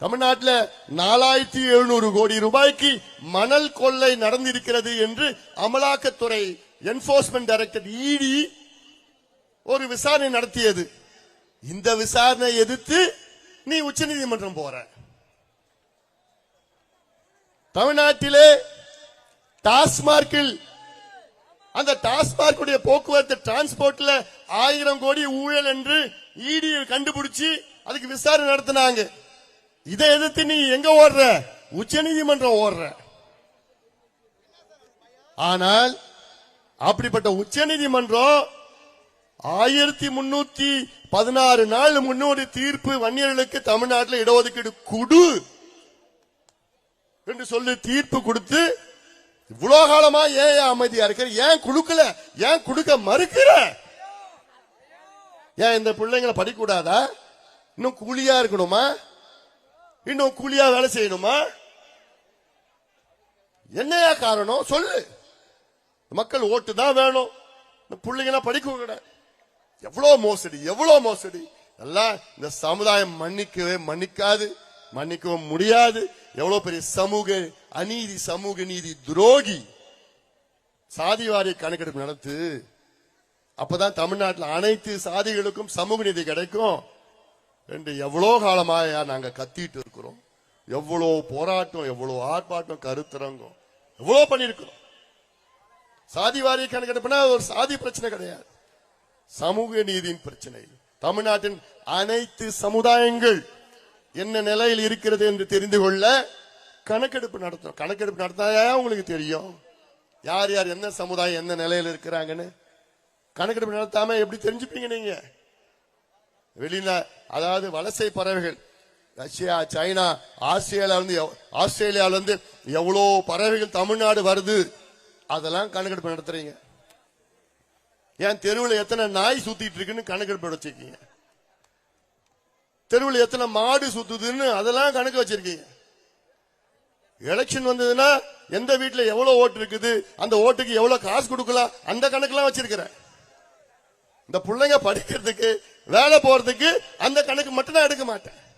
தமிழ்நாட்டில் 4700 கோடி ரூபாய்க்கு மணல் கொள்ளை நடந்திருக்கிறது என்று அமலாக்கத்துறை என்போர்ஸ்மென்ட் டைரக்டரேட் இடி ஒரு விசாரணை நடத்தியது. இந்த விசாரணை எதிர்த்து நீ உச்சநீதிமன்றம் போற. தமிழ்நாட்டிலே டாஸ்மார்க்கில் அந்த டாஸ்மார்க்குடைய போக்குவரத்து டிரான்ஸ்போர்ட்ல 1000 கோடி ஊழல் என்று இடி கண்டுபிடிச்சு அதுக்கு விசாரணை நடத்தினாங்க. இதை எதிர்த்து நீ எங்க ஓடுற? உச்சநீதிமன்றம் ஓடுற. ஆனால் அப்படிப்பட்ட உச்சநீதிமன்றம் 1316 நாள் முன்னோடி தீர்ப்பு வன்னியர்களுக்கு தமிழ்நாட்டில் இடஒதுக்கீடு கொடு என்று சொல்லி தீர்ப்பு கொடுத்து இவ்வளவு காலமா ஏன் அமைதியா இருக்கிற? ஏன் கொடுக்கல? ஏன் கொடுக்க மறுக்கிற? ஏன் இந்த பிள்ளைங்களை படிக்க கூடாதா? இன்னும் கூலியா இருக்கணுமா? இன்னும் கூலியா வேலை செய்யணுமா? என்னையா காரணம் சொல்லு. மக்கள் ஓட்டு தான் வேணும், இந்த பிள்ளைங்க படிக்க கூடாது. எவ்வளவு மோசடி, எவ்வளவு மோசடி! எல்லாம் இந்த சமுதாயம் மன்னிக்காது, மன்னிக்கவும் முடியாது. எவ்வளவு பெரிய சமூக அநீதி, சமூக நீதி துரோகி. சாதிவாரி கணக்கெடுப்பு நடத்து, அப்பதான் தமிழ்நாட்டில் அனைத்து சாதிகளுக்கும் சமூக நீதி கிடைக்கும் என்று எவ்வளவு காலமாக நாங்க கத்திட்டு இருக்கிறோம். எவ்வளவு போராட்டம், எவ்வளவு ஆர்ப்பாட்டம், கருத்தரங்கம் எவ்வளவு பண்ணிருக்கிறோம். சாதிவாரி கணக்கெடுப்புனா ஒரு சாதி பிரச்சனை கிடையாது, சமூக நீதியின் பிரச்சனை. தமிழ்நாட்டின் அனைத்து சமுதாயங்கள் என்ன நிலையில் இருக்கிறது என்று தெரிந்து கொள்ள கணக்கெடுப்பு நடத்தும். கணக்கெடுப்பு நடத்தாயா உங்களுக்கு தெரியும் யார் யார் என்ன சமுதாயம் என்ன நிலையில் இருக்கிறாங்கன்னு? கணக்கெடுப்பு நடத்தாம எப்படி தெரிஞ்சுப்பீங்க நீங்க? அதாவது வலசை பறவைகள் ரஷ்யா, சைனா, ஆஸ்திரேலியால இருந்து எவ்வளவு பறவைகள் தமிழ்நாடு வருது, அதெல்லாம் கணக்கெடுப்பு நடத்துறீங்க. ஏன் தெருவில் எத்தனை நாய் சுத்திட்டு இருக்குன்னு கணக்கெடுப்பு வச்சிருக்கீங்க. தெருவில் எத்தனை மாடு சுத்துதுன்னு அதெல்லாம் கணக்கு வச்சிருக்கீங்க. எலெக்ஷன் வந்ததுன்னா எந்த வீட்டுல எவ்வளவு ஓட்டு இருக்குது, அந்த ஓட்டுக்கு எவ்வளவு காசு கொடுக்கலாம், அந்த கணக்கெல்லாம் வச்சிருக்கிறேன். இந்த பிள்ளைங்க படிக்கிறதுக்கு வேலை போறதுக்கு அந்த கணக்கு மட்டும் நான் எடுக்க மாட்டேன்.